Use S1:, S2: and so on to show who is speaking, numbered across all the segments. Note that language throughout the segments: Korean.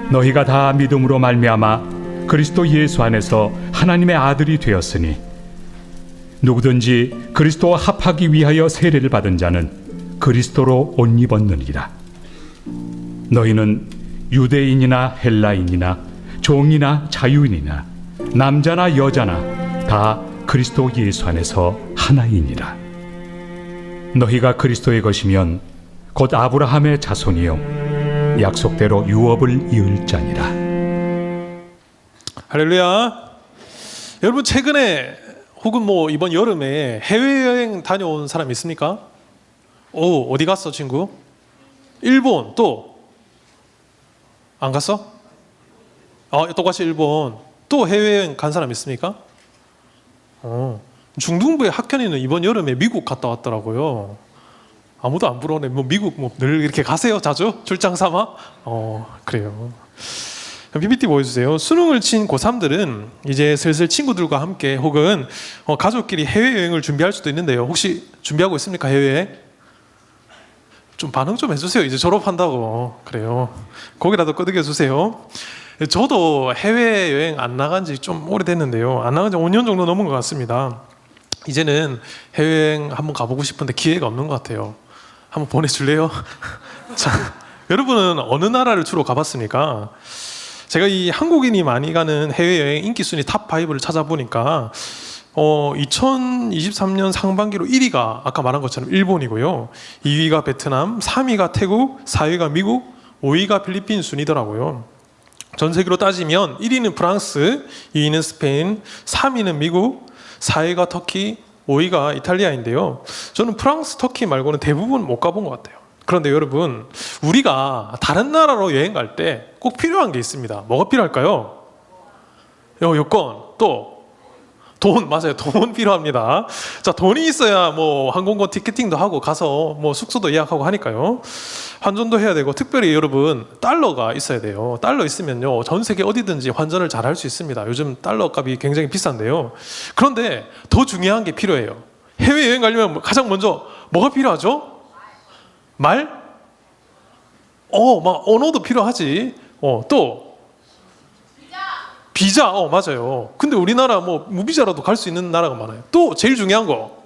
S1: 너희가 다 믿음으로 말미암아 그리스도 예수 안에서 하나님의 아들이 되었으니 누구든지 그리스도와 합하기 위하여 세례를 받은 자는 그리스도로 옷 입었느니라. 너희는 유대인이나 헬라인이나 종이나 자유인이나 남자나 여자나 다 그리스도 예수 안에서 하나이니라. 너희가 그리스도의 것이면 곧 아브라함의 자손이요 약속대로 유업을 이을 자니라.
S2: 할렐루야. 여러분 최근에 혹은 이번 여름에 해외여행 다녀온 사람 있습니까? 어디 갔어 친구? 일본. 또 안 갔어? 똑같이 일본. 또 해외여행 간 사람 있습니까? 중등부의 학현이는 이번 여름에 미국 갔다 왔더라고요. 아무도 안 부러워네. 미국 늘 이렇게 가세요? 자주? 출장 삼아? 그래요. PPT 보여주세요. 수능을 친 고3들은 이제 슬슬 친구들과 함께 혹은 가족끼리 해외여행을 준비할 수도 있는데요. 혹시 준비하고 있습니까? 해외여행? 좀 반응 좀 해주세요. 이제 졸업한다고. 그래요. 거기라도 끄덕여 주세요. 저도 해외여행 안 나간 지 좀 오래됐는데요. 안 나간 지 5년 정도 넘은 것 같습니다. 이제는 해외여행 한번 가보고 싶은데 기회가 없는 것 같아요. 한번 보내줄래요? 자, 여러분은 어느 나라를 주로 가봤습니까? 제가 이 한국인이 많이 가는 해외여행 인기순위 탑5를 찾아보니까 2023년 상반기로 1위가 아까 말한 것처럼 일본이고요. 2위가 베트남, 3위가 태국, 4위가 미국, 5위가 필리핀 순이더라고요. 전 세계로 따지면 1위는 프랑스, 2위는 스페인, 3위는 미국, 4위가 터키, 5위가 이탈리아인데요. 저는 프랑스, 터키 말고는 대부분 못 가본 것 같아요. 그런데 여러분, 우리가 다른 나라로 여행 갈 때 꼭 필요한 게 있습니다. 뭐가 필요할까요? 여권, 또 돈. 맞아요. 돈 필요합니다. 자, 돈이 있어야 항공권 티켓팅도 하고 가서 숙소도 예약하고 하니까요. 환전도 해야 되고, 특별히 여러분 달러가 있어야 돼요. 달러 있으면요 전 세계 어디든지 환전을 잘 할 수 있습니다. 요즘 달러 값이 굉장히 비싼데요. 그런데 더 중요한 게 필요해요. 해외여행 가려면 가장 먼저 뭐가 필요하죠? 말? 언어도 필요하지. 또 비자. 맞아요. 근데 우리나라 무비자라도 갈 수 있는 나라가 많아요. 또 제일 중요한 거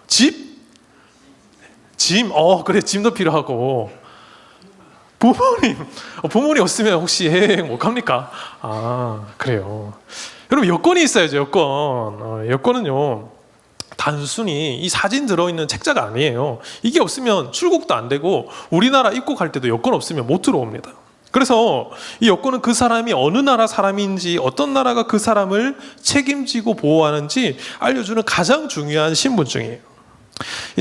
S2: 집? 짐. 그래, 짐도 필요하고. 부모님 없으면 혹시 해외여행 못 갑니까? 그래요. 여러분 여권이 있어야죠. 여권은요 단순히 이 사진 들어있는 책자가 아니에요. 이게 없으면 출국도 안 되고 우리나라 입국할 때도 여권 없으면 못 들어옵니다. 그래서 이 여권은 그 사람이 어느 나라 사람인지, 어떤 나라가 그 사람을 책임지고 보호하는지 알려주는 가장 중요한 신분증이에요.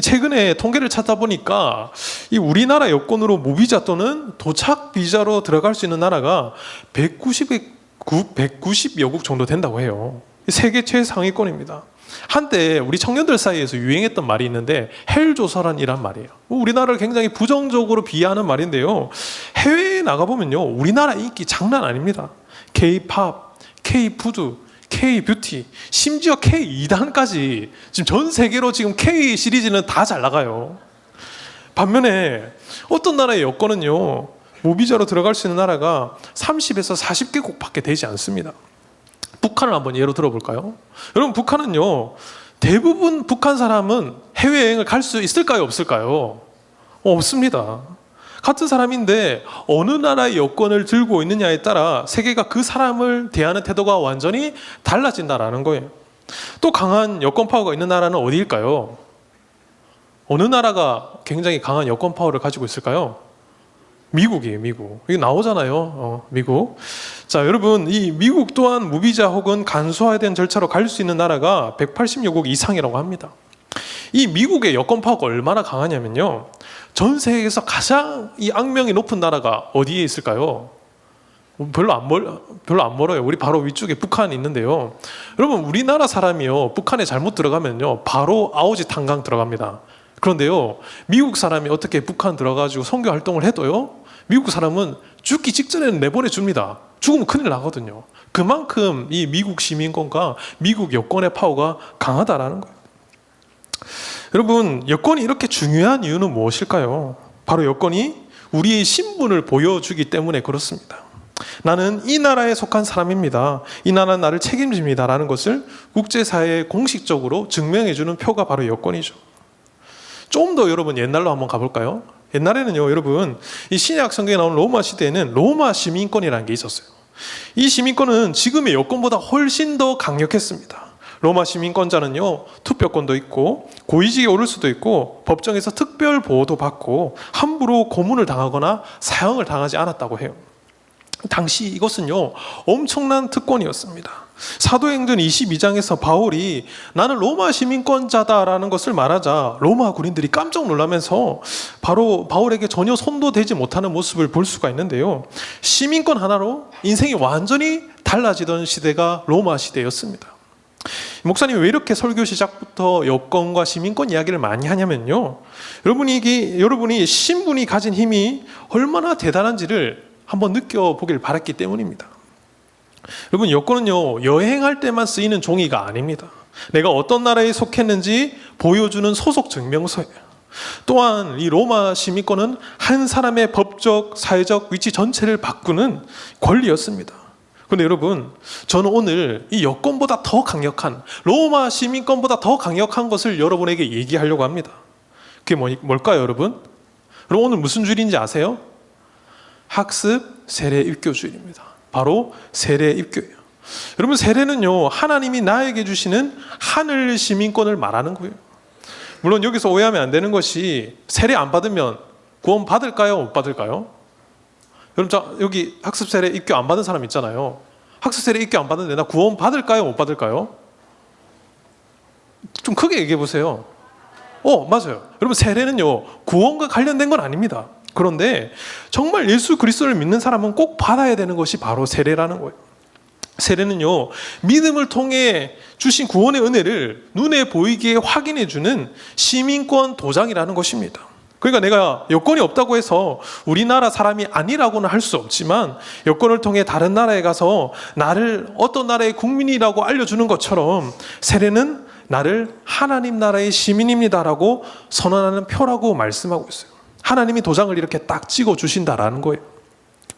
S2: 최근에 통계를 찾아보니까 이 우리나라 여권으로 무비자 또는 도착 비자로 들어갈 수 있는 나라가 190여 국 정도 된다고 해요. 세계 최상위권입니다. 한때 우리 청년들 사이에서 유행했던 말이 있는데 헬조선이란 말이에요. 우리나라를 굉장히 부정적으로 비하하는 말인데요. 해외에 나가보면요 우리나라 인기 장난 아닙니다. K-팝, K-푸드, K-뷰티, 심지어 K2단까지 지금 전 세계로 지금 K 시리즈는 다 잘 나가요. 반면에 어떤 나라의 여권은요 무비자로 들어갈 수 있는 나라가 30에서 40개국밖에 되지 않습니다. 북한을 한번 예로 들어볼까요? 여러분 북한은요 대부분 북한 사람은 해외여행을 갈 수 있을까요? 없을까요? 없습니다. 같은 사람인데 어느 나라의 여권을 들고 있느냐에 따라 세계가 그 사람을 대하는 태도가 완전히 달라진다라는 거예요. 또 강한 여권 파워가 있는 나라는 어디일까요? 어느 나라가 굉장히 강한 여권 파워를 가지고 있을까요? 미국이에요. 미국. 이게 나오잖아요. 미국. 자, 여러분 이 미국 또한 무비자 혹은 간소화된 절차로 갈 수 있는 나라가 180여 국 이상이라고 합니다. 이 미국의 여권 파워가 얼마나 강하냐면요 전 세계에서 가장 이 악명이 높은 나라가 어디에 있을까요? 별로 안 멀어요. 우리 바로 위쪽에 북한이 있는데요. 여러분 우리나라 사람이요 북한에 잘못 들어가면요 바로 아오지 탄광 들어갑니다. 그런데요 미국 사람이 어떻게 북한 들어가지고 선교 활동을 해도요 미국 사람은 죽기 직전에는 내보내 줍니다. 죽으면 큰일 나거든요. 그만큼 이 미국 시민권과 미국 여권의 파워가 강하다라는 거예요. 여러분 여권이 이렇게 중요한 이유는 무엇일까요? 바로 여권이 우리의 신분을 보여주기 때문에 그렇습니다. 나는 이 나라에 속한 사람입니다. 이 나라는 나를 책임집니다. 라는 것을 국제사회에 공식적으로 증명해주는 표가 바로 여권이죠. 좀 더 여러분 옛날로 한번 가볼까요? 옛날에는요, 여러분, 이 신약 성경에 나오는 로마 시대에는 로마 시민권이라는 게 있었어요. 이 시민권은 지금의 여권보다 훨씬 더 강력했습니다. 로마 시민권자는요, 투표권도 있고 고위직에 오를 수도 있고 법정에서 특별 보호도 받고 함부로 고문을 당하거나 사형을 당하지 않았다고 해요. 당시 이것은요, 엄청난 특권이었습니다. 사도행전 22장에서 바울이 나는 로마 시민권자다라는 것을 말하자 로마 군인들이 깜짝 놀라면서 바로 바울에게 전혀 손도 대지 못하는 모습을 볼 수가 있는데요. 시민권 하나로 인생이 완전히 달라지던 시대가 로마 시대였습니다. 목사님이 왜 이렇게 설교 시작부터 여권과 시민권 이야기를 많이 하냐면요, 여러분이 신분이 가진 힘이 얼마나 대단한지를 한번 느껴보길 바랐기 때문입니다. 여러분, 여권은요, 여행할 때만 쓰이는 종이가 아닙니다. 내가 어떤 나라에 속했는지 보여주는 소속 증명서예요. 또한 이 로마 시민권은 한 사람의 법적, 사회적 위치 전체를 바꾸는 권리였습니다. 그런데 여러분, 저는 오늘 이 여권보다 더 강력한, 로마 시민권보다 더 강력한 것을 여러분에게 얘기하려고 합니다. 그게 뭘까요, 여러분? 여러분, 오늘 무슨 주일인지 아세요? 학습 세례 입교 주일입니다. 바로 세례 입교예요. 여러분, 세례는요, 하나님이 나에게 주시는 하늘 시민권을 말하는 거예요. 물론 여기서 오해하면 안 되는 것이 세례 안 받으면 구원 받을까요, 못 받을까요? 여러분, 자, 여기 학습 세례 입교 안 받은 사람 있잖아요. 학습 세례 입교 안 받는데 나 구원 받을까요, 못 받을까요? 좀 크게 얘기해 보세요. 맞아요. 여러분, 세례는요, 구원과 관련된 건 아닙니다. 그런데 정말 예수 그리스도를 믿는 사람은 꼭 받아야 되는 것이 바로 세례라는 거예요. 세례는요, 믿음을 통해 주신 구원의 은혜를 눈에 보이게 확인해 주는 시민권 도장이라는 것입니다. 그러니까 내가 여권이 없다고 해서 우리나라 사람이 아니라고는 할 수 없지만, 여권을 통해 다른 나라에 가서 나를 어떤 나라의 국민이라고 알려주는 것처럼 세례는 나를 하나님 나라의 시민입니다라고 선언하는 표라고 말씀하고 있어요. 하나님이 도장을 이렇게 딱 찍어 주신다라는 거예요.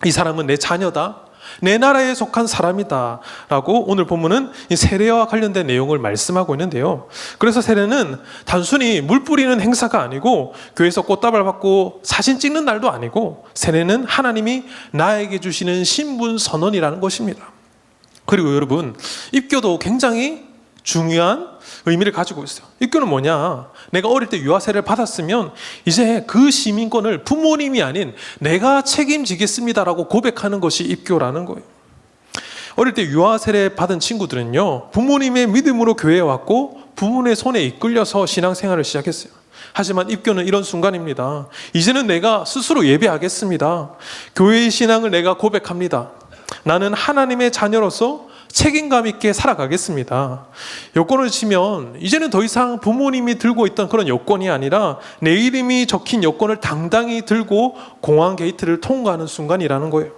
S2: 이 사람은 내 자녀다, 내 나라에 속한 사람이다 라고 오늘 본문은 이 세례와 관련된 내용을 말씀하고 있는데요. 그래서 세례는 단순히 물 뿌리는 행사가 아니고 교회에서 꽃다발 받고 사진 찍는 날도 아니고, 세례는 하나님이 나에게 주시는 신분 선언이라는 것입니다. 그리고 여러분, 입교도 굉장히 중요한 의미를 가지고 있어요. 입교는 뭐냐? 내가 어릴 때 유아세례를 받았으면 이제 그 시민권을 부모님이 아닌 내가 책임지겠습니다라고 고백하는 것이 입교라는 거예요. 어릴 때 유아세례 받은 친구들은요, 부모님의 믿음으로 교회에 왔고 부모의 손에 이끌려서 신앙생활을 시작했어요. 하지만 입교는 이런 순간입니다. 이제는 내가 스스로 예배하겠습니다. 교회의 신앙을 내가 고백합니다. 나는 하나님의 자녀로서 책임감 있게 살아가겠습니다. 여권을 치면 이제는 더 이상 부모님이 들고 있던 그런 여권이 아니라 내 이름이 적힌 여권을 당당히 들고 공항 게이트를 통과하는 순간이라는 거예요.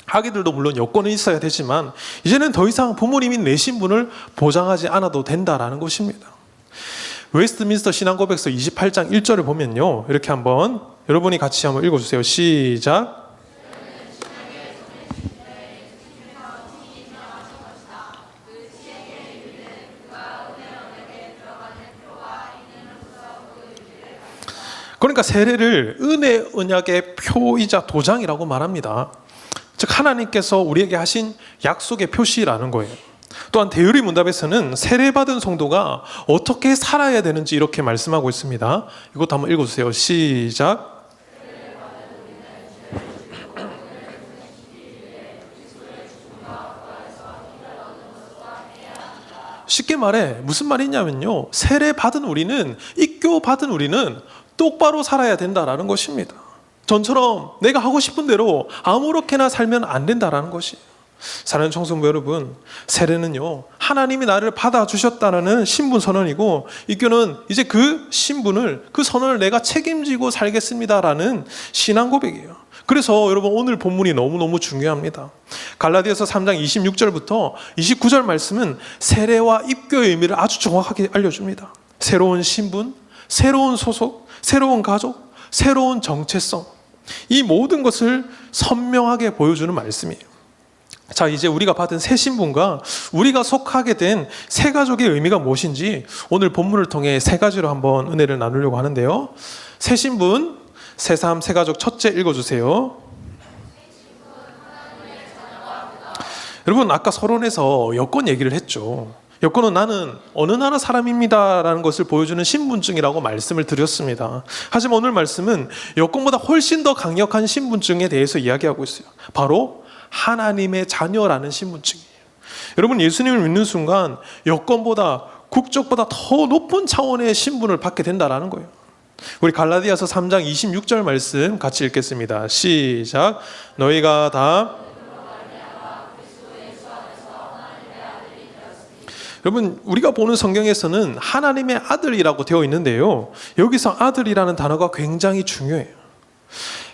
S2: 아기들도 물론 여권은 있어야 되지만 이제는 더 이상 부모님이 내 신분을 보장하지 않아도 된다라는 것입니다. 웨스트민스터 신앙고백서 28장 1절을 보면요, 이렇게 한번 여러분이 같이 한번 읽어주세요. 시작. 그러니까 세례를 은혜 언약의 표이자 도장이라고 말합니다. 즉 하나님께서 우리에게 하신 약속의 표시라는 거예요. 또한 대유리 문답에서는 세례받은 성도가 어떻게 살아야 되는지 이렇게 말씀하고 있습니다. 이것도 한번 읽어주세요. 시작. 쉽게 말해 무슨 말이냐면요, 세례받은 우리는, 입교받은 우리는 똑바로 살아야 된다라는 것입니다. 전처럼 내가 하고 싶은 대로 아무렇게나 살면 안 된다라는 것이에요. 사랑하는 청소부 여러분, 세례는요, 하나님이 나를 받아주셨다는 신분 선언이고, 입교는 이제 그 신분을, 그 선언을 내가 책임지고 살겠습니다라는 신앙 고백이에요. 그래서 여러분, 오늘 본문이 너무너무 중요합니다. 갈라디아서 3장 26절부터 29절 말씀은 세례와 입교의 의미를 아주 정확하게 알려줍니다. 새로운 신분, 새로운 소속, 새로운 가족, 새로운 정체성. 이 모든 것을 선명하게 보여주는 말씀이에요. 자, 이제 우리가 받은 새 신분과 우리가 속하게 된 새 가족의 의미가 무엇인지 오늘 본문을 통해 세 가지로 한번 은혜를 나누려고 하는데요. 새 신분, 새 삶, 새 가족 첫째 읽어주세요. 여러분, 아까 서론에서 여권 얘기를 했죠. 여권은 나는 어느 나라 사람입니다 라는 것을 보여주는 신분증이라고 말씀을 드렸습니다. 하지만 오늘 말씀은 여권보다 훨씬 더 강력한 신분증에 대해서 이야기하고 있어요. 바로 하나님의 자녀라는 신분증이에요. 여러분, 예수님을 믿는 순간 여권보다, 국적보다 더 높은 차원의 신분을 받게 된다는 거예요. 우리 갈라디아서 3장 26절 말씀 같이 읽겠습니다. 시작. 너희가 다 여러분, 우리가 보는 성경에서는 하나님의 아들이라고 되어 있는데요, 여기서 아들이라는 단어가 굉장히 중요해요.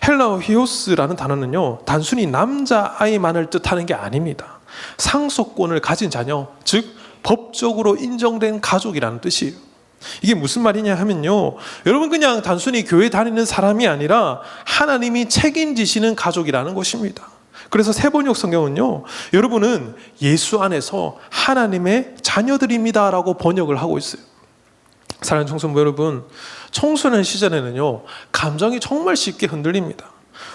S2: 헬라어 히오스라는 단어는요, 단순히 남자아이만을 뜻하는 게 아닙니다. 상속권을 가진 자녀, 즉 법적으로 인정된 가족이라는 뜻이에요. 이게 무슨 말이냐 하면요, 여러분, 그냥 단순히 교회 다니는 사람이 아니라 하나님이 책임지시는 가족이라는 것입니다. 그래서 세번역 성경은요, 여러분은 예수 안에서 하나님의 자녀들입니다 라고 번역을 하고 있어요. 사랑하는 청소년부 여러분, 청소년 시절에는요, 감정이 정말 쉽게 흔들립니다.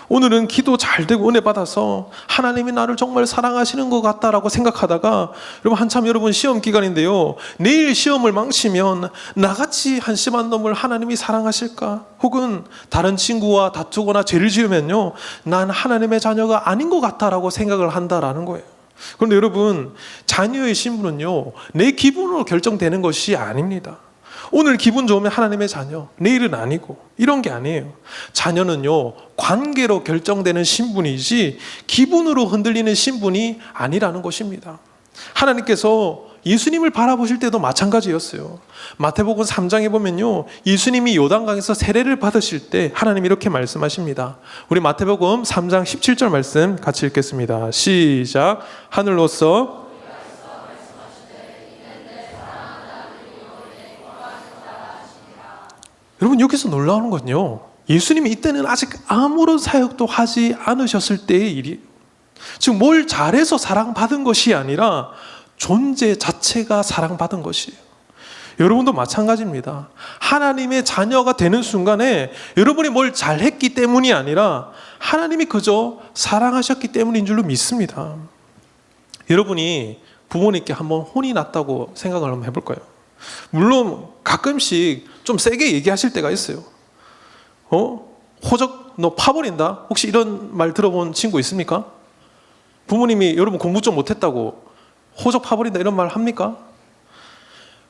S2: 오늘은 기도 잘 되고 은혜 받아서 하나님이 나를 정말 사랑하시는 것 같다라고 생각하다가, 여러분, 한참 여러분 시험 기간인데요, 내일 시험을 망치면 나같이 한심한 놈을 하나님이 사랑하실까? 혹은 다른 친구와 다투거나 죄를 지으면요, 난 하나님의 자녀가 아닌 것 같다라고 생각을 한다라는 거예요. 그런데 여러분, 자녀의 신분은요, 내 기분으로 결정되는 것이 아닙니다. 오늘 기분 좋으면 하나님의 자녀, 내일은 아니고, 이런 게 아니에요. 자녀는요, 관계로 결정되는 신분이지 기분으로 흔들리는 신분이 아니라는 것입니다. 하나님께서 예수님을 바라보실 때도 마찬가지였어요. 마태복음 3장에 보면요, 예수님이 요단강에서 세례를 받으실 때 하나님 이렇게 말씀하십니다. 우리 마태복음 3장 17절 말씀 같이 읽겠습니다. 시작. 하늘로서 여러분, 여기서 놀라운 건요, 예수님이 이때는 아직 아무런 사역도 하지 않으셨을 때의 일이에요. 즉, 뭘 잘해서 사랑받은 것이 아니라 존재 자체가 사랑받은 것이에요. 여러분도 마찬가지입니다. 하나님의 자녀가 되는 순간에 여러분이 뭘 잘했기 때문이 아니라 하나님이 그저 사랑하셨기 때문인 줄로 믿습니다. 여러분이 부모님께 한번 혼이 났다고 생각을 한번 해볼까요? 물론 가끔씩 좀 세게 얘기하실 때가 있어요. 호적 너 파버린다? 혹시 이런 말 들어본 친구 있습니까? 부모님이 여러분 공부 좀 못했다고 호적 파버린다 이런 말 합니까?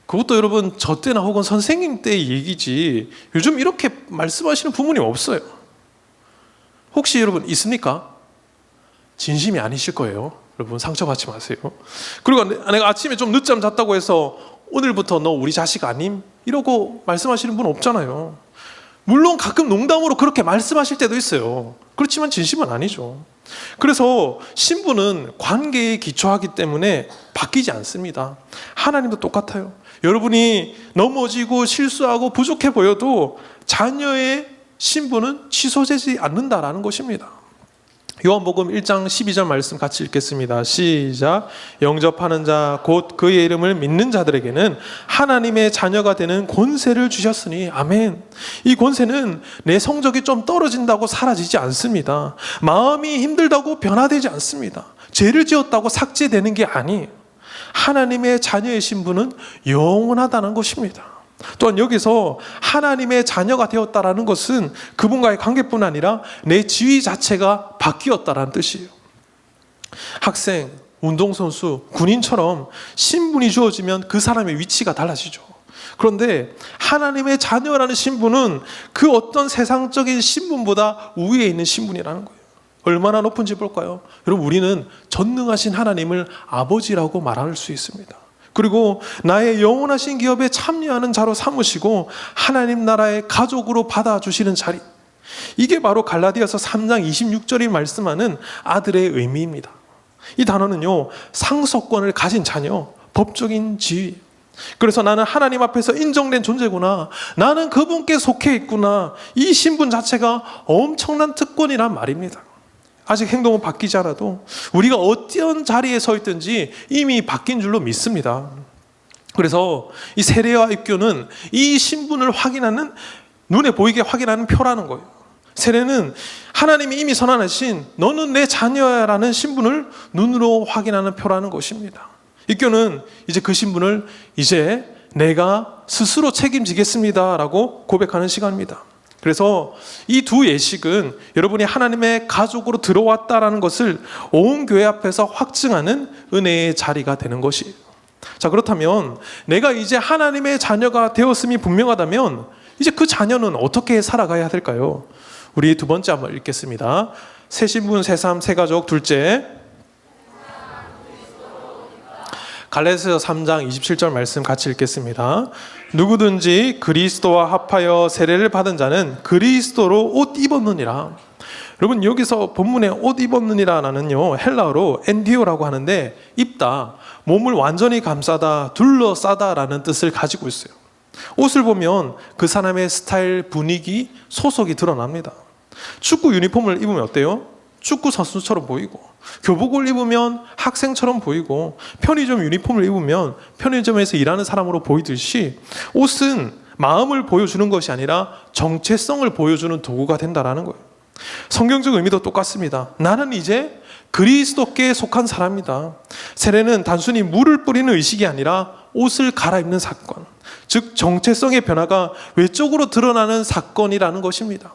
S2: 그것도 여러분 저 때나 혹은 선생님 때의 얘기지, 요즘 이렇게 말씀하시는 부모님 없어요. 혹시 여러분 있습니까? 진심이 아니실 거예요. 여러분 상처받지 마세요. 그리고 내가 아침에 좀 늦잠 잤다고 해서 오늘부터 너 우리 자식 아님? 이러고 말씀하시는 분 없잖아요. 물론 가끔 농담으로 그렇게 말씀하실 때도 있어요. 그렇지만 진심은 아니죠. 그래서 신분은 관계에 기초하기 때문에 바뀌지 않습니다. 하나님도 똑같아요. 여러분이 넘어지고 실수하고 부족해 보여도 자녀의 신분은 취소되지 않는다라는 것입니다. 요한복음 1장 12절 말씀 같이 읽겠습니다. 시작. 영접하는 자 곧 그의 이름을 믿는 자들에게는 하나님의 자녀가 되는 권세를 주셨으니. 아멘. 이 권세는 내 성적이 좀 떨어진다고 사라지지 않습니다. 마음이 힘들다고 변화되지 않습니다. 죄를 지었다고 삭제되는 게 아니에요. 하나님의 자녀의 신분은 영원하다는 것입니다. 또한 여기서 하나님의 자녀가 되었다라는 것은 그분과의 관계뿐 아니라 내 지위 자체가 바뀌었다라는 뜻이에요. 학생, 운동선수, 군인처럼 신분이 주어지면 그 사람의 위치가 달라지죠. 그런데 하나님의 자녀라는 신분은 그 어떤 세상적인 신분보다 우위에 있는 신분이라는 거예요. 얼마나 높은지 볼까요? 여러분, 우리는 전능하신 하나님을 아버지라고 말할 수 있습니다. 그리고 나의 영원하신 기업에 참여하는 자로 삼으시고 하나님 나라의 가족으로 받아주시는 자리, 이게 바로 갈라디아서 3장 26절이 말씀하는 아들의 의미입니다. 이 단어는요, 상속권을 가진 자녀, 법적인 지위, 그래서 나는 하나님 앞에서 인정된 존재구나. 나는 그분께 속해 있구나. 이 신분 자체가 엄청난 특권이란 말입니다. 아직 행동은 바뀌지 않아도 우리가 어떤 자리에 서 있든지 이미 바뀐 줄로 믿습니다. 그래서 이 세례와 입교는 이 신분을 확인하는, 눈에 보이게 확인하는 표라는 거예요. 세례는 하나님이 이미 선언하신 너는 내 자녀야라는 신분을 눈으로 확인하는 표라는 것입니다. 입교는 이제 그 신분을 이제 내가 스스로 책임지겠습니다라고 고백하는 시간입니다. 그래서 이 두 예식은 여러분이 하나님의 가족으로 들어왔다라는 것을 온 교회 앞에서 확증하는 은혜의 자리가 되는 것이에요. 자, 그렇다면 내가 이제 하나님의 자녀가 되었음이 분명하다면 이제 그 자녀는 어떻게 살아가야 될까요? 우리 두 번째 한번 읽겠습니다. 새 신분, 새 삶, 새 가족. 둘째, 갈라디아서 3장 27절 말씀 같이 읽겠습니다. 누구든지 그리스도와 합하여 세례를 받은 자는 그리스도로 옷 입었느니라. 여러분, 여기서 본문에 옷 입었느니라는요, 헬라어로 엔디오라고 하는데 입다, 몸을 완전히 감싸다, 둘러싸다라는 뜻을 가지고 있어요. 옷을 보면 그 사람의 스타일, 분위기, 소속이 드러납니다. 축구 유니폼을 입으면 어때요? 축구 선수처럼 보이고, 교복을 입으면 학생처럼 보이고, 편의점 유니폼을 입으면 편의점에서 일하는 사람으로 보이듯이 옷은 마음을 보여주는 것이 아니라 정체성을 보여주는 도구가 된다는 거예요. 성경적 의미도 똑같습니다. 나는 이제 그리스도께 속한 사람이다. 세례는 단순히 물을 뿌리는 의식이 아니라 옷을 갈아입는 사건, 즉 정체성의 변화가 외적으로 드러나는 사건이라는 것입니다.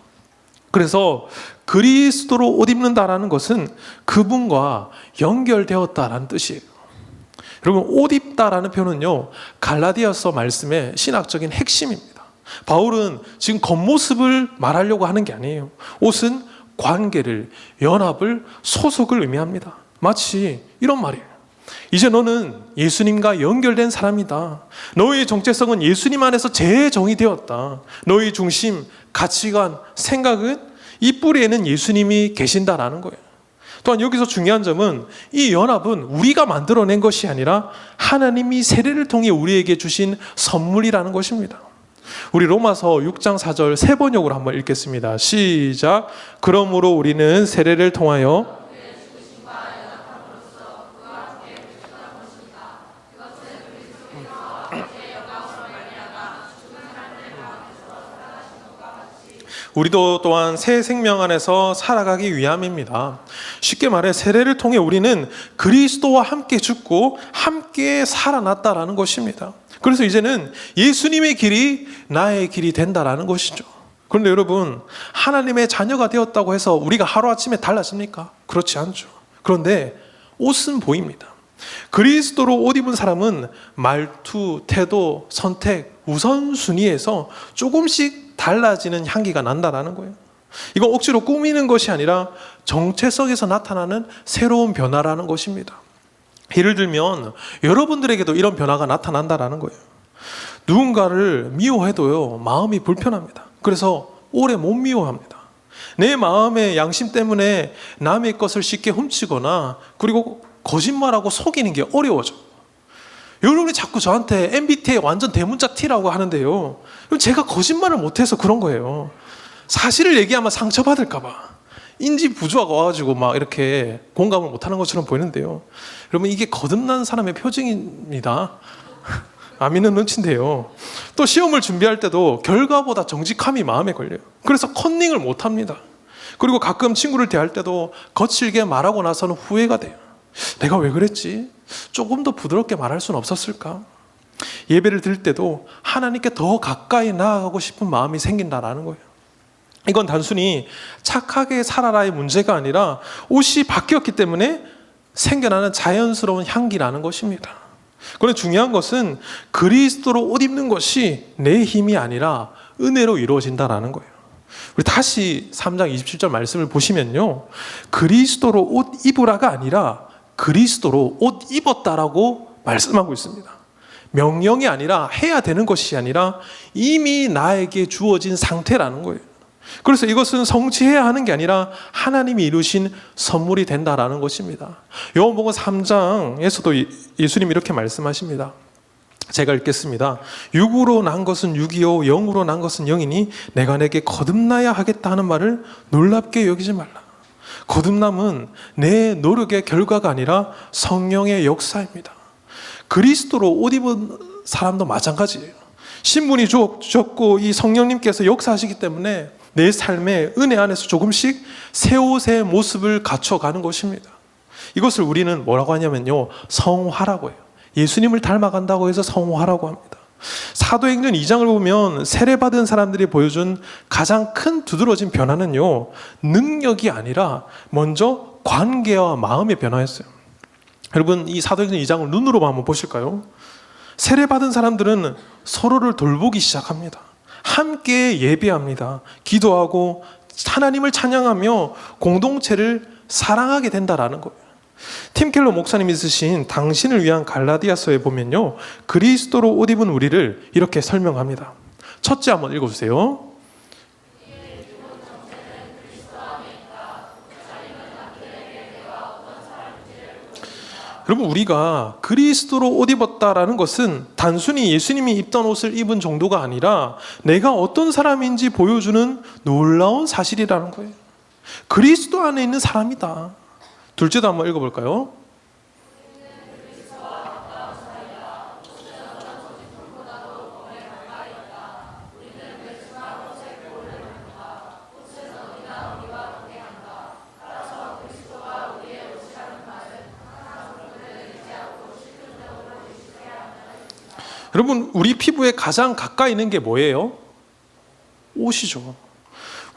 S2: 그래서 그리스도로 옷 입는다라는 것은 그분과 연결되었다라는 뜻이에요. 여러분, 옷 입다라는 표현은요, 갈라디아서 말씀의 신학적인 핵심입니다. 바울은 지금 겉모습을 말하려고 하는 게 아니에요. 옷은 관계를, 연합을, 소속을 의미합니다. 마치 이런 말이에요. 이제 너는 예수님과 연결된 사람이다. 너의 정체성은 예수님 안에서 재정이 되었다. 너의 중심, 가치관, 생각은 이 뿌리에는 예수님이 계신다라는 거예요. 또한 여기서 중요한 점은 이 연합은 우리가 만들어낸 것이 아니라 하나님이 세례를 통해 우리에게 주신 선물이라는 것입니다. 우리 로마서 6장 4절 세 번역으로 한번 읽겠습니다. 시작. 그러므로 우리는 세례를 통하여 우리도 또한 새 생명 안에서 살아가기 위함입니다. 쉽게 말해 세례를 통해 우리는 그리스도와 함께 죽고 함께 살아났다라는 것입니다. 그래서 이제는 예수님의 길이 나의 길이 된다라는 것이죠. 그런데 여러분, 하나님의 자녀가 되었다고 해서 우리가 하루아침에 달라집니까? 그렇지 않죠. 그런데 옷은 보입니다. 그리스도로 옷 입은 사람은 말투, 태도, 선택, 우선순위에서 조금씩 달라지는 향기가 난다라는 거예요. 이건 억지로 꾸미는 것이 아니라 정체성에서 나타나는 새로운 변화라는 것입니다. 예를 들면 여러분들에게도 이런 변화가 나타난다라는 거예요. 누군가를 미워해도요, 마음이 불편합니다. 그래서 오래 못 미워합니다. 내 마음의 양심 때문에 남의 것을 쉽게 훔치거나 그리고 거짓말하고 속이는 게 어려워져. 여러분이 자꾸 저한테 MBTI 완전 대문자 T라고 하는데요, 제가 거짓말을 못해서 그런 거예요. 사실을 얘기하면 상처받을까봐 인지 부조화가 와가지고 막 이렇게 공감을 못하는 것처럼 보이는데요, 여러분 이게 거듭난 사람의 표징입니다. 아미는 눈치인데요, 또 시험을 준비할 때도 결과보다 정직함이 마음에 걸려요. 그래서 컨닝을 못합니다. 그리고 가끔 친구를 대할 때도 거칠게 말하고 나서는 후회가 돼요. 내가 왜 그랬지? 조금 더 부드럽게 말할 수는 없었을까? 예배를 드릴 때도 하나님께 더 가까이 나아가고 싶은 마음이 생긴다라는 거예요. 이건 단순히 착하게 살아라의 문제가 아니라 옷이 바뀌었기 때문에 생겨나는 자연스러운 향기라는 것입니다. 그런데 중요한 것은 그리스도로 옷 입는 것이 내 힘이 아니라 은혜로 이루어진다라는 거예요. 우리 다시 3장 27절 말씀을 보시면요, 그리스도로 옷 입으라가 아니라 그리스도로 옷 입었다라고 말씀하고 있습니다. 명령이 아니라 해야 되는 것이 아니라 이미 나에게 주어진 상태라는 거예요. 그래서 이것은 성취해야 하는 게 아니라 하나님이 이루신 선물이 된다라는 것입니다. 요한복음 3장에서도 예수님이 이렇게 말씀하십니다. 제가 읽겠습니다. 육으로 난 것은 육이요 영으로 난 것은 영이니 내가 내게 거듭나야 하겠다 하는 말을 놀랍게 여기지 말라. 거듭남은 내 노력의 결과가 아니라 성령의 역사입니다. 그리스도로 옷 입은 사람도 마찬가지예요. 신분이 주었고 이 성령님께서 역사하시기 때문에 내 삶의 은혜 안에서 조금씩 새 옷의 모습을 갖춰가는 것입니다. 이것을 우리는 뭐라고 하냐면요, 성화라고 해요. 예수님을 닮아간다고 해서 성화라고 합니다. 사도행전 2장을 보면 세례받은 사람들이 보여준 가장 큰 두드러진 변화는요, 능력이 아니라 먼저 관계와 마음의 변화였어요. 여러분, 이 사도행전 2장을 눈으로 한번 보실까요? 세례받은 사람들은 서로를 돌보기 시작합니다. 함께 예배합니다. 기도하고 하나님을 찬양하며 공동체를 사랑하게 된다라는 거예요. 팀 켈러 목사님이 쓰신 당신을 위한 갈라디아서에 보면요, 그리스도로 옷 입은 우리를 이렇게 설명합니다. 첫째 한번 읽어주세요. 여러분, 우리가 그리스도로 옷 입었다라는 것은 단순히 예수님이 입던 옷을 입은 정도가 아니라 내가 어떤 사람인지 보여주는 놀라운 사실이라는 거예요. 그리스도 안에 있는 사람이다. 둘째도 한번 읽어볼까요? 여러분, 우리 피부에 가장 가까이 있는 게 뭐예요? 옷이죠.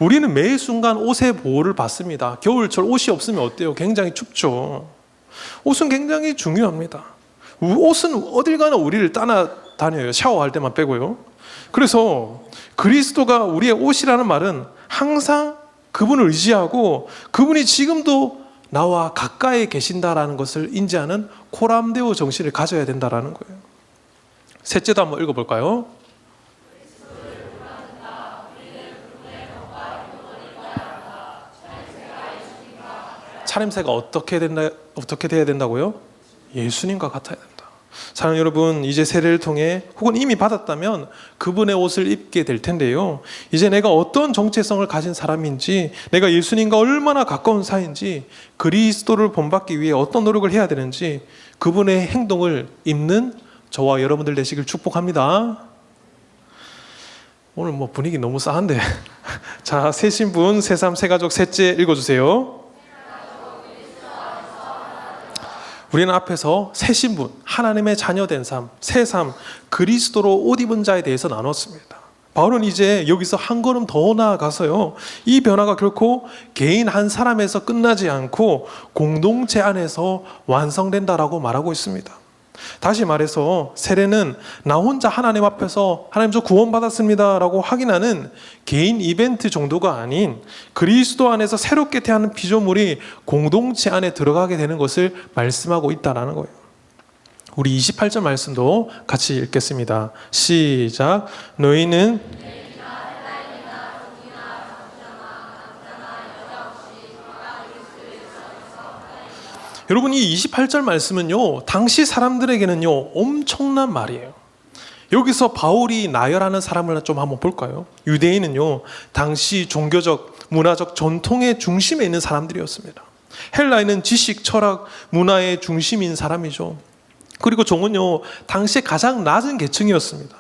S2: 우리는 매 순간 옷의 보호를 받습니다. 겨울철 옷이 없으면 어때요? 굉장히 춥죠. 옷은 굉장히 중요합니다. 옷은 어딜 가나 우리를 따라다녀요. 샤워할 때만 빼고요. 그래서 그리스도가 우리의 옷이라는 말은 항상 그분을 의지하고 그분이 지금도 나와 가까이 계신다라는 것을 인지하는 코람데오 정신을 가져야 된다라는 거예요. 셋째도 한번 읽어볼까요? 차림새가 어떻게 돼야 된다고요? 예수님과 같아야 된다. 사랑하는 여러분, 이제 세례를 통해 혹은 이미 받았다면 그분의 옷을 입게 될 텐데요, 이제 내가 어떤 정체성을 가진 사람인지, 내가 예수님과 얼마나 가까운 사이인지, 그리스도를 본받기 위해 어떤 노력을 해야 되는지 그분의 행동을 입는 저와 여러분들 되시길 축복합니다. 오늘 뭐 분위기 너무 싸한데 자, 새 신분, 새삼, 새가족, 셋째 읽어주세요. 우리는 앞에서 새 신분, 하나님의 자녀된 삶, 새삼, 그리스도로 옷 입은 자에 대해서 나눴습니다. 바울은 이제 여기서 한 걸음 더 나아가서요, 이 변화가 결코 개인 한 사람에서 끝나지 않고 공동체 안에서 완성된다라고 말하고 있습니다. 다시 말해서 세례는 나 혼자 하나님 앞에서 하나님 저 구원받았습니다 라고 확인하는 개인 이벤트 정도가 아닌 그리스도 안에서 새롭게 태어나는 피조물이 공동체 안에 들어가게 되는 것을 말씀하고 있다는 거예요. 우리 28절 말씀도 같이 읽겠습니다. 시작. 너희는 여러분, 이 28절 말씀은요, 당시 사람들에게는요 엄청난 말이에요. 여기서 바울이 나열하는 사람을 좀 한번 볼까요? 유대인은요 당시 종교적, 문화적 전통의 중심에 있는 사람들이었습니다. 헬라인은 지식, 철학, 문화의 중심인 사람이죠. 그리고 종은요 당시에 가장 낮은 계층이었습니다.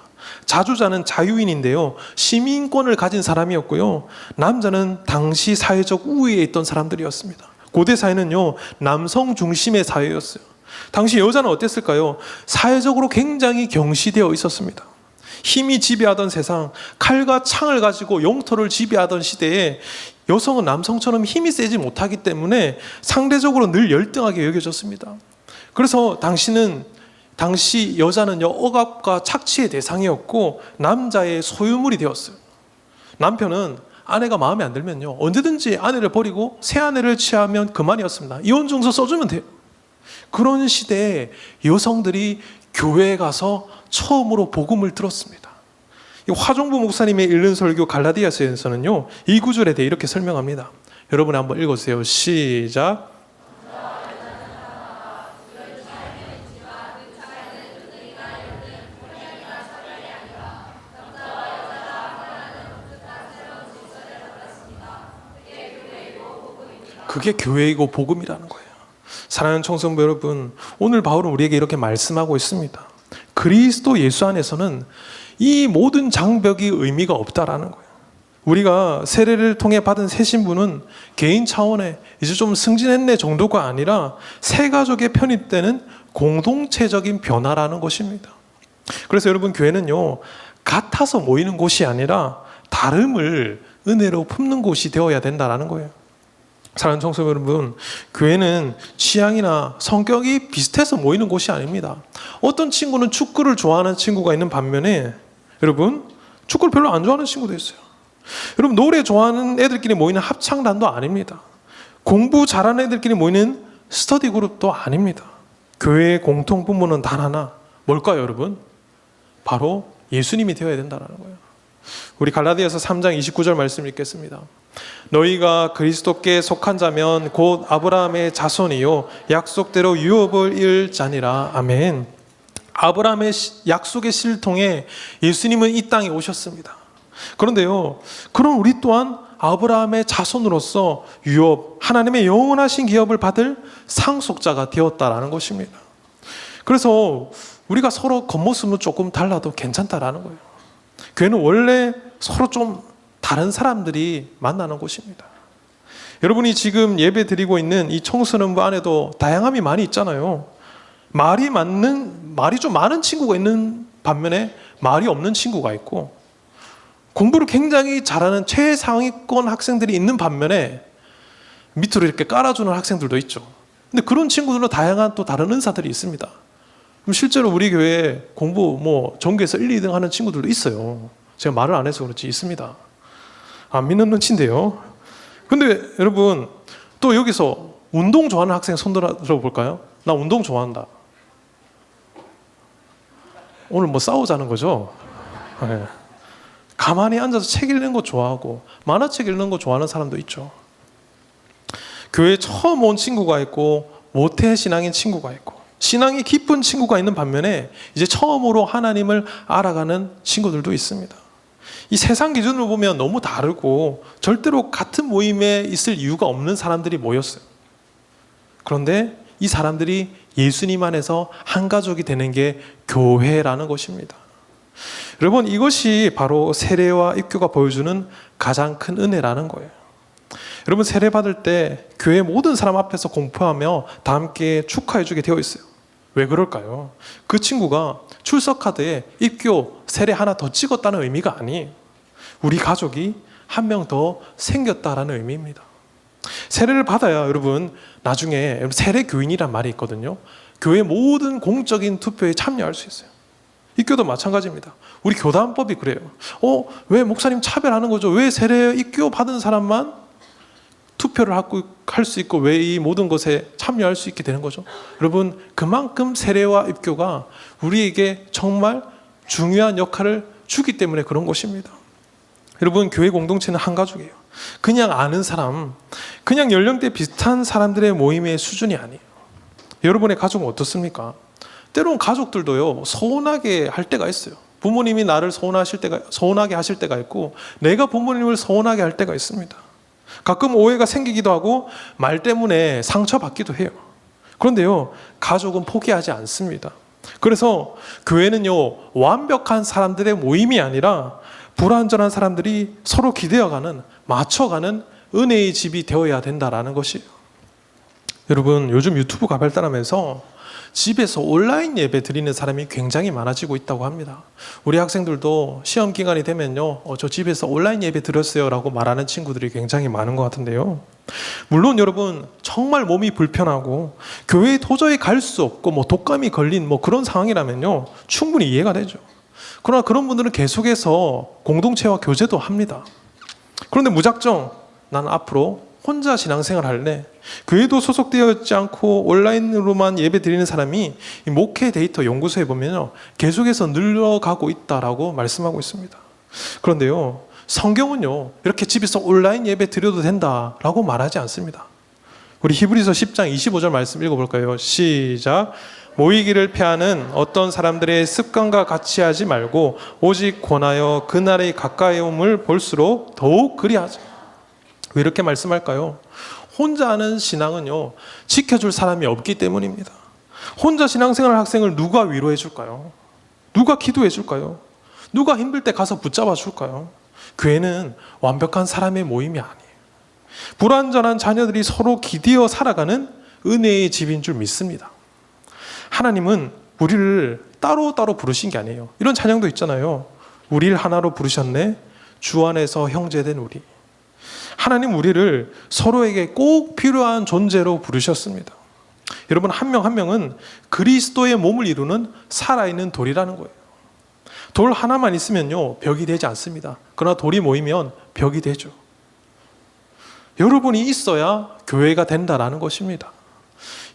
S2: 자주자는 자유인인데요, 시민권을 가진 사람이었고요, 남자는 당시 사회적 우위에 있던 사람들이었습니다. 고대 사회는요 남성 중심의 사회였어요. 당시 여자는 어땠을까요? 사회적으로 굉장히 경시되어 있었습니다. 힘이 지배하던 세상, 칼과 창을 가지고 영토를 지배하던 시대에 여성은 남성처럼 힘이 세지 못하기 때문에 상대적으로 늘 열등하게 여겨졌습니다. 그래서 당시 여자는요 억압과 착취의 대상이었고 남자의 소유물이 되었어요. 남편은 아내가 마음에 안 들면요 언제든지 아내를 버리고 새 아내를 취하면 그만이었습니다. 이혼 증서 써주면 돼요. 그런 시대에 여성들이 교회에 가서 처음으로 복음을 들었습니다. 화종부 목사님의 읽는 설교 갈라디아서에서는요 이 구절에 대해 이렇게 설명합니다. 여러분 한번 읽어주세요. 시작. 그게 교회이고 복음이라는 거예요. 사랑하는 청소년부 여러분, 오늘 바울은 우리에게 이렇게 말씀하고 있습니다. 그리스도 예수 안에서는 이 모든 장벽이 의미가 없다라는 거예요. 우리가 세례를 통해 받은 새 신부는 개인 차원의 이제 좀 승진했네 정도가 아니라 새 가족에 편입되는 공동체적인 변화라는 것입니다. 그래서 여러분, 교회는요, 같아서 모이는 곳이 아니라 다름을 은혜로 품는 곳이 되어야 된다는 거예요. 사랑하는 청소년 여러분, 교회는 취향이나 성격이 비슷해서 모이는 곳이 아닙니다. 어떤 친구는 축구를 좋아하는 친구가 있는 반면에 여러분, 축구를 별로 안 좋아하는 친구도 있어요. 여러분, 노래 좋아하는 애들끼리 모이는 합창단도 아닙니다. 공부 잘하는 애들끼리 모이는 스터디 그룹도 아닙니다. 교회의 공통 분모는 단 하나, 뭘까요 여러분? 바로 예수님이 되어야 된다는 거예요. 우리 갈라디아서 3장 29절 말씀 읽겠습니다. 너희가 그리스도께 속한 자면 곧 아브라함의 자손이요 약속대로 유업을 이을 자니라. 아멘. 아브라함의 약속의 씨를 통해 예수님은 이 땅에 오셨습니다. 그런데요, 그럼 우리 또한 아브라함의 자손으로서 유업, 하나님의 영원하신 기업을 받을 상속자가 되었다라는 것입니다. 그래서 우리가 서로 겉모습은 조금 달라도 괜찮다라는 거예요. 교회는 원래 서로 좀 다른 사람들이 만나는 곳입니다. 여러분이 지금 예배 드리고 있는 이 청소년부 안에도 다양함이 많이 있잖아요. 말이 좀 많은 친구가 있는 반면에 말이 없는 친구가 있고, 공부를 굉장히 잘하는 최상위권 학생들이 있는 반면에 밑으로 이렇게 깔아주는 학생들도 있죠. 근데 그런 친구들은 다양한 또 다른 은사들이 있습니다. 그럼 실제로 우리 교회에 공부 전교에서 1, 2등 하는 친구들도 있어요. 제가 말을 안 해서 그렇지 있습니다. 안 믿는 눈치인데요. 근데 여러분, 또 여기서 운동 좋아하는 학생 손 들어볼까요? 나 운동 좋아한다. 오늘 싸우자는 거죠? 네. 가만히 앉아서 책 읽는 거 좋아하고 만화책 읽는 거 좋아하는 사람도 있죠. 교회에 처음 온 친구가 있고 모태 신앙인 친구가 있고 신앙이 깊은 친구가 있는 반면에 이제 처음으로 하나님을 알아가는 친구들도 있습니다. 이 세상 기준으로 보면 너무 다르고 절대로 같은 모임에 있을 이유가 없는 사람들이 모였어요. 그런데 이 사람들이 예수님 안에서 한 가족이 되는 게 교회라는 것입니다. 여러분, 이것이 바로 세례와 입교가 보여주는 가장 큰 은혜라는 거예요. 여러분, 세례 받을 때 교회 모든 사람 앞에서 공포하며 다 함께 축하해 주게 되어 있어요. 왜 그럴까요? 그 친구가 출석 카드에 입교, 세례 하나 더 찍었다는 의미가 아니에요. 우리 가족이 한 명 더 생겼다라는 의미입니다. 세례를 받아야 여러분, 나중에 세례 교인이란 말이 있거든요. 교회 모든 공적인 투표에 참여할 수 있어요. 입교도 마찬가지입니다. 우리 교단법이 그래요. 왜 목사님 차별하는 거죠? 왜 세례 입교 받은 사람만 투표를 할 수 있고 왜 이 모든 것에 참여할 수 있게 되는 거죠? 여러분, 그만큼 세례와 입교가 우리에게 정말 중요한 역할을 주기 때문에 그런 것입니다. 여러분, 교회 공동체는 한 가족이에요. 그냥 아는 사람, 그냥 연령대 비슷한 사람들의 모임의 수준이 아니에요. 여러분의 가족은 어떻습니까? 때로는 가족들도요, 서운하게 할 때가 있어요. 부모님이 나를 서운하게 하실 때가 있고 내가 부모님을 서운하게 할 때가 있습니다. 가끔 오해가 생기기도 하고 말 때문에 상처받기도 해요. 그런데요, 가족은 포기하지 않습니다. 그래서 교회는요, 완벽한 사람들의 모임이 아니라 불완전한 사람들이 서로 기대어가는, 맞춰가는 은혜의 집이 되어야 된다라는 것이에요. 여러분, 요즘 유튜브가 발달하면서 집에서 온라인 예배 드리는 사람이 굉장히 많아지고 있다고 합니다. 우리 학생들도 시험 기간이 되면요, 저 집에서 온라인 예배 드렸어요 라고 말하는 친구들이 굉장히 많은 것 같은데요. 물론 여러분, 정말 몸이 불편하고 교회에 도저히 갈 수 없고 독감이 걸린 그런 상황이라면요, 충분히 이해가 되죠. 그러나 그런 분들은 계속해서 공동체와 교제도 합니다. 그런데 무작정 나는 앞으로 혼자 신앙생활 할래, 교회도 소속되어 있지 않고 온라인으로만 예배 드리는 사람이 이 목회 데이터 연구소에 보면요, 계속해서 늘어가고 있다라고 말씀하고 있습니다. 그런데요, 성경은요, 이렇게 집에서 온라인 예배 드려도 된다라고 말하지 않습니다. 우리 히브리서 10장 25절 말씀 읽어볼까요? 시작. 모이기를 패하는 어떤 사람들의 습관과 같이 하지 말고 오직 권하여 그날의 가까이옴을 볼수록 더욱 그리하자. 왜 이렇게 말씀할까요? 혼자 하는 신앙은요, 지켜줄 사람이 없기 때문입니다. 혼자 신앙생활 학생을 누가 위로해 줄까요? 누가 기도해 줄까요? 누가 힘들 때 가서 붙잡아 줄까요? 교회는 완벽한 사람의 모임이 아니에요. 불완전한 자녀들이 서로 기대어 살아가는 은혜의 집인 줄 믿습니다. 하나님은 우리를 따로따로 부르신 게 아니에요. 이런 찬양도 있잖아요. 우리를 하나로 부르셨네, 주 안에서 형제된 우리. 하나님 우리를 서로에게 꼭 필요한 존재로 부르셨습니다. 여러분, 한 명 한 명은 그리스도의 몸을 이루는 살아있는 돌이라는 거예요. 돌 하나만 있으면요, 벽이 되지 않습니다. 그러나 돌이 모이면 벽이 되죠. 여러분이 있어야 교회가 된다라는 것입니다.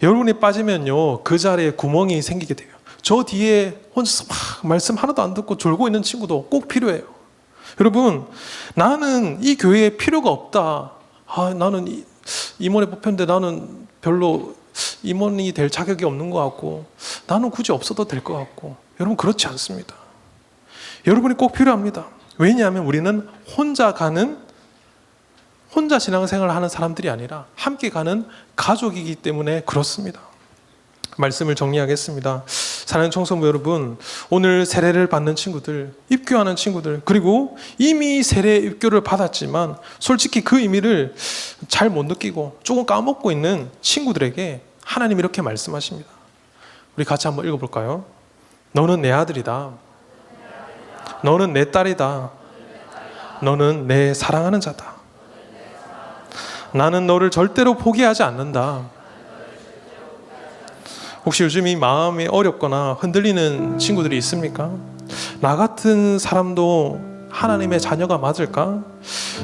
S2: 여러분이 빠지면요, 그 자리에 구멍이 생기게 돼요. 저 뒤에 혼자서 막 말씀 하나도 안 듣고 졸고 있는 친구도 꼭 필요해요. 여러분, 나는 이 교회에 필요가 없다. 나는 임원에 뽑혔는데 나는 별로 임원이 될 자격이 없는 것 같고, 나는 굳이 없어도 될 것 같고. 여러분, 그렇지 않습니다. 여러분이 꼭 필요합니다. 왜냐하면 우리는 혼자 신앙생활을 하는 사람들이 아니라 함께 가는 가족이기 때문에 그렇습니다. 말씀을 정리하겠습니다. 사랑하는 청소부 여러분, 오늘 세례를 받는 친구들, 입교하는 친구들, 그리고 이미 세례 입교를 받았지만 솔직히 그 의미를 잘 못 느끼고 조금 까먹고 있는 친구들에게 하나님이 이렇게 말씀하십니다. 우리 같이 한번 읽어볼까요? 너는 내 아들이다. 너는 내 딸이다. 너는 내 사랑하는 자다. 나는 너를 절대로 포기하지 않는다. 혹시 요즘 이 마음이 어렵거나 흔들리는 친구들이 있습니까? 나 같은 사람도 하나님의 자녀가 맞을까?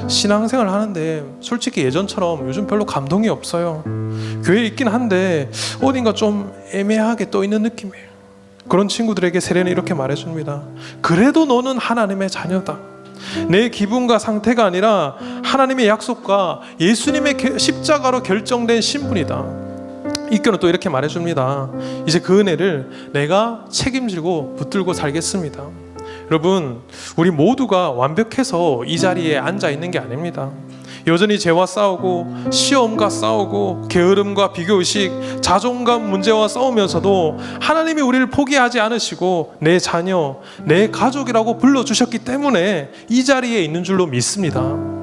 S2: 신앙생활 하는데 솔직히 예전처럼 요즘 별로 감동이 없어요. 교회에 있긴 한데 어딘가 좀 애매하게 떠 있는 느낌이에요. 그런 친구들에게 세례는 이렇게 말해줍니다. 그래도 너는 하나님의 자녀다. 내 기분과 상태가 아니라 하나님의 약속과 예수님의 십자가로 결정된 신분이다. 입교는 또 이렇게 말해줍니다. 이제 그 은혜를 내가 책임지고 붙들고 살겠습니다. 여러분, 우리 모두가 완벽해서 이 자리에 앉아 있는 게 아닙니다. 여전히 죄와 싸우고 시험과 싸우고 게으름과 비교의식, 자존감 문제와 싸우면서도 하나님이 우리를 포기하지 않으시고 내 자녀, 내 가족이라고 불러주셨기 때문에 이 자리에 있는 줄로 믿습니다.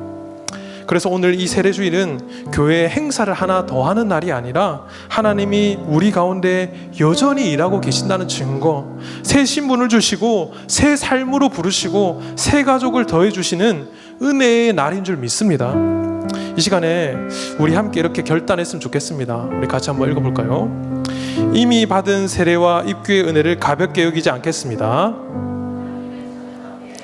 S2: 그래서 오늘 이 세례주일은 교회의 행사를 하나 더 하는 날이 아니라 하나님이 우리 가운데 여전히 일하고 계신다는 증거, 새 신분을 주시고 새 삶으로 부르시고 새 가족을 더해 주시는 은혜의 날인 줄 믿습니다. 이 시간에 우리 함께 이렇게 결단했으면 좋겠습니다. 우리 같이 한번 읽어볼까요? 이미 받은 세례와 입교의 은혜를 가볍게 여기지 않겠습니다.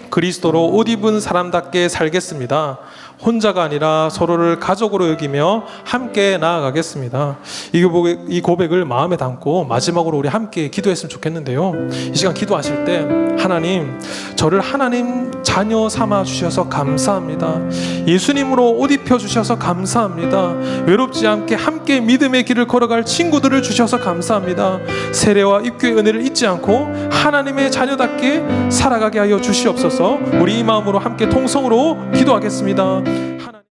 S2: 그리스도로 옷 입은 사람답게 살겠습니다. 혼자가 아니라 서로를 가족으로 여기며 함께 나아가겠습니다. 이 고백을 마음에 담고 마지막으로 우리 함께 기도했으면 좋겠는데요. 이 시간 기도하실 때 하나님, 저를 하나님 자녀 삼아 주셔서 감사합니다. 예수님으로 옷 입혀 주셔서 감사합니다. 외롭지 않게 함께 믿음의 길을 걸어갈 친구들을 주셔서 감사합니다. 세례와 입교의 은혜를 잊지 않고 하나님의 자녀답게 살아가게 하여 주시옵소서. 우리 이 마음으로 함께 통성으로 기도하겠습니다.